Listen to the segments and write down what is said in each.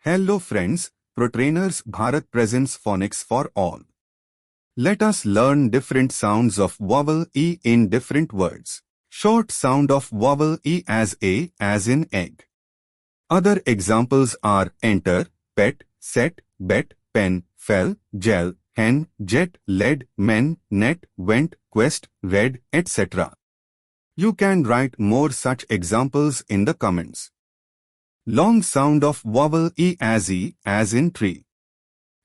Hello friends, ProTrainers Bharat presents phonics for all. Let us learn different sounds of vowel E in different words. Short sound of vowel E as A as in egg. Other examples are enter, pet, set, bet, pen, fell, gel, hen, jet, led, men, net, went, quest, read, etc. You can write more such examples in the comments. Long sound of vowel E as in tree.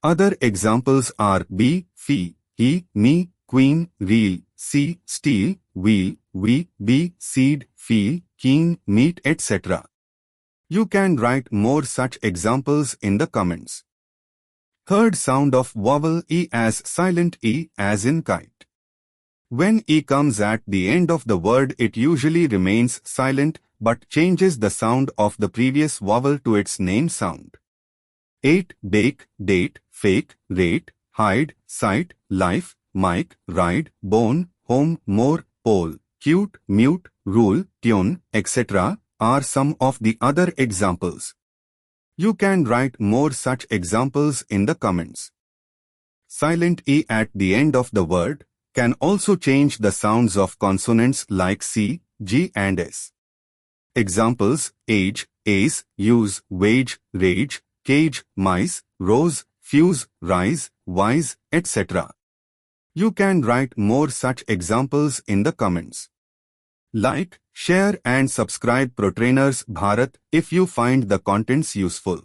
Other examples are be, fee, he, me, queen, reel, see, steal, wheel, we, be, seed, feel, keen, meet, etc. You can write more such examples in the comments. Third sound of vowel E as silent E as in kite. When E comes at the end of the word, it usually remains silent but changes the sound of the previous vowel to its name sound. Ate, bake, date, fake, rate, hide, sight, life, mic, ride, bone, home, more, pole, cute, mute, rule, tune, etc. are some of the other examples. You can write more such examples in the comments. Silent E at the end of the word can also change the sounds of consonants like C, G and S. Examples: age, ace, use, wage, rage, cage, mice, rose, fuse, rise, wise, etc. You can write more such examples in the comments. Like, share and subscribe ProTrainers Bharat if you find the contents useful.